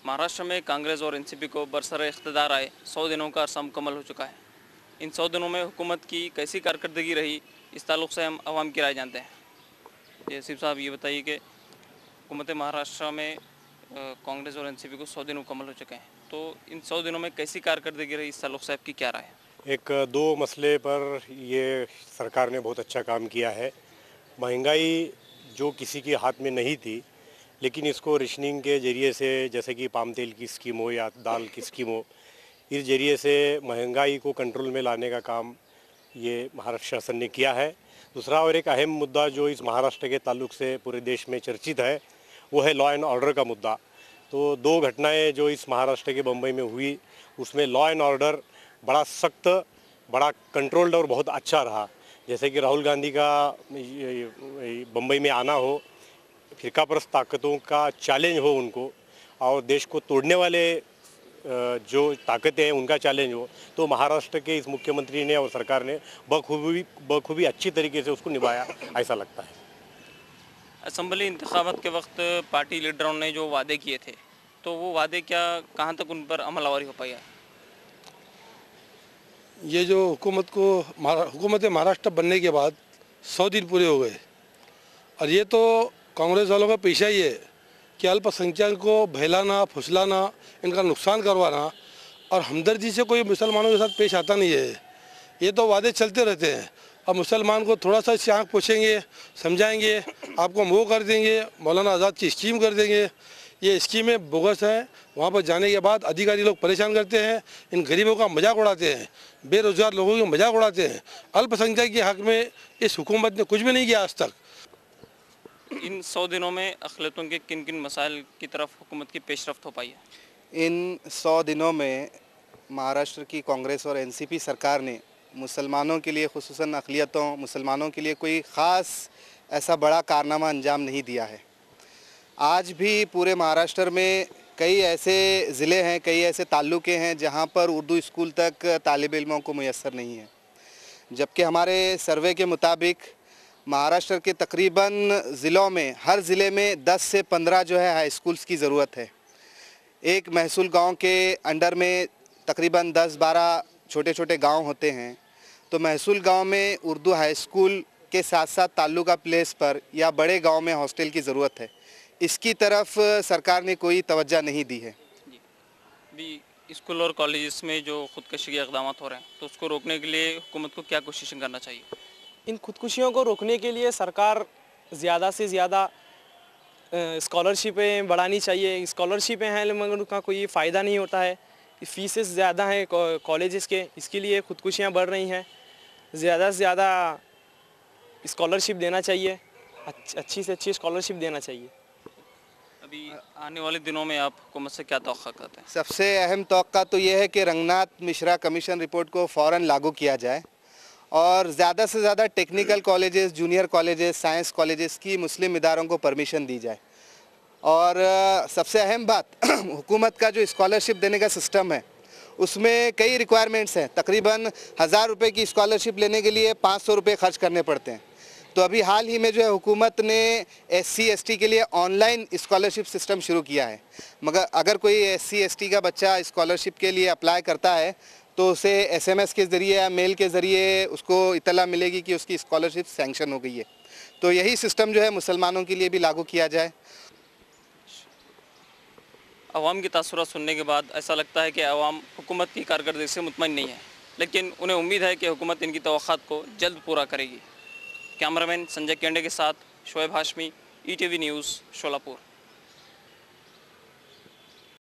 महाराष्ट्र में कांग्रेस और एनसीपी को बरसरे इख्तिदार आए 100 दिनों का अरसा मुकम्मल हो चुका है। इन 100 दिनों में हुकूमत की कैसी कारकर्दगी रही, इस ताल्लुक़ से हम आवाम की राय जानते हैं। यसीफ साहब, ये बताइए कि हुकूमत महाराष्ट्र में कांग्रेस और एनसीपी को 100 दिन मुकम्मल हो चुके हैं, तो इन 100 दिनों में कैसी कारकर्दगी रही, इस ताल्लुक़ से आपकी क्या राय है? एक दो मसले पर ये सरकार ने बहुत अच्छा काम किया है। महंगाई जो किसी के हाथ में नहीं थी, लेकिन इसको रेशनिंग के ज़रिए से, जैसे कि पाम तेल की स्कीम हो या दाल की स्कीम हो, इस ज़रिए से महंगाई को कंट्रोल में लाने का काम ये महाराष्ट्र शासन ने किया है। दूसरा और एक अहम मुद्दा जो इस महाराष्ट्र के ताल्लुक से पूरे देश में चर्चित है, वो है लॉ एंड ऑर्डर का मुद्दा। तो दो घटनाएं जो इस महाराष्ट्र के बम्बई में हुई, उसमें लॉ एंड ऑर्डर बड़ा सख्त, बड़ा कंट्रोल्ड और बहुत अच्छा रहा। जैसे कि राहुल गांधी का बम्बई में आना हो, फिरकापरस्त ताकतों का चैलेंज हो उनको, और देश को तोड़ने वाले जो ताकतें हैं उनका चैलेंज हो, तो महाराष्ट्र के इस मुख्यमंत्री ने और सरकार ने बखूबी अच्छी तरीके से उसको निभाया, ऐसा लगता है। असम्बली इंतखाबात के वक्त पार्टी लीडरों ने जो वादे किए थे, तो वो वादे कहाँ तक उन पर अमलवारी हो पाई है? ये जो हुकूमत महाराष्ट्र बनने के बाद 100 दिन पूरे हो गए, और ये तो कांग्रेस वालों का पेशा ही है कि अल्पसंख्यक को बहलाना, फुसलाना, इनका नुकसान करवाना, और हमदर्दी से कोई मुसलमानों के साथ पेश आता नहीं है। ये तो वादे चलते रहते हैं, और मुसलमान को थोड़ा सा इससे आँख पोछेंगे, समझाएंगे, आपको वो कर देंगे, मौलाना आज़ाद की स्कीम कर देंगे। ये स्कीमें बोगस हैं। वहाँ पर जाने के बाद अधिकारी लोग परेशान करते हैं, इन गरीबों का मजाक उड़ाते हैं, बेरोज़गार लोगों की मजाक उड़ाते हैं। अल्पसंख्यक के हक़ में इस हुकूमत ने कुछ भी नहीं किया आज तक। इन 100 दिनों में अक़लियतों के किन किन मसाइल की तरफ हुकूमत की पेशरफ्त हो पाई है? इन 100 दिनों में महाराष्ट्र की कांग्रेस और एनसीपी सरकार ने मुसलमानों के लिए, खुसूसन अक़लियतों, मुसलमानों के लिए कोई ख़ास ऐसा बड़ा कारनामा अंजाम नहीं दिया है। आज भी पूरे महाराष्ट्र में कई ऐसे ज़िले हैं, कई ऐसे ताल्लुके हैं जहां पर उर्दू स्कूल तक तालिब इल्मों को मुयस्सर नहीं है। जबकि हमारे सर्वे के मुताबिक महाराष्ट्र के तकरीबन ज़िलों में, हर ज़िले में 10 से 15 जो है हाई स्कूल्स की ज़रूरत है। एक महसूल गांव के अंडर में तकरीबन 10-12 छोटे छोटे गांव होते हैं, तो महसूल गांव में उर्दू हाई स्कूल के साथ साथ ताल्लुका प्लेस पर या बड़े गांव में हॉस्टल की ज़रूरत है। इसकी तरफ सरकार ने कोई तवज्जो नहीं दी है। भी स्कूल और कॉलेजेस में जो खुदकशी के इक़दाम हो रहे हैं, तो उसको रोकने के लिए हुकूमत को क्या कोशिश करना चाहिए? इन खुदकुशियों को रोकने के लिए सरकार ज़्यादा से ज़्यादा स्कॉलरशिपें बढ़ानी चाहिए। स्कॉलरशिपें हैं मगर उनका कोई फ़ायदा नहीं होता है। फ़ीसेस ज़्यादा हैं कॉलेजेस के, इसके लिए खुदकुशियाँ बढ़ रही हैं। ज़्यादा से ज़्यादा स्कॉलरशिप देना चाहिए, अच्छी से अच्छी स्कॉलरशिप देना चाहिए। अभी आने वाले दिनों में आप हुकूमत से क्या तवक्का करते हैं? सबसे अहम तवक्का तो ये है कि रंगनाथ मिश्रा कमीशन रिपोर्ट को फ़ौरन लागू किया जाए, और ज़्यादा से ज़्यादा technical colleges, junior colleges, science colleges की मुस्लिम इदारों को परमिशन दी जाए। और सबसे अहम बात, हुकूमत का जो स्कॉलरशिप देने का सिस्टम है उसमें कई रिक्वायरमेंट्स हैं। तकरीबन 1000 रुपये की स्कॉलरशिप लेने के लिए 500 रुपये खर्च करने पड़ते हैं। तो अभी हाल ही में जो है हुकूमत ने SC ST के लिए ऑनलाइन स्कॉलरशिप सिस्टम शुरू किया है, मगर अगर कोई SC ST का बच्चा स्कॉलरशिप के लिए अप्लाई करता है तो उसे SMS के ज़रिए या मेल के ज़रिए उसको इत्तला मिलेगी कि उसकी स्कॉलरशिप सैंक्शन हो गई है। तो यही सिस्टम जो है मुसलमानों के लिए भी लागू किया जाए। अवाम की तासुरात सुनने के बाद ऐसा लगता है कि अवाम हुकूमत की कारकर्दगी से मुतमईन नहीं है, लेकिन उन्हें उम्मीद है कि हुकूमत इनकी तवक्कात को जल्द पूरा करेगी। कैमरामैन संजय केंडे के साथ शोएब हाशमी, ETV न्यूज़, शोलापुर।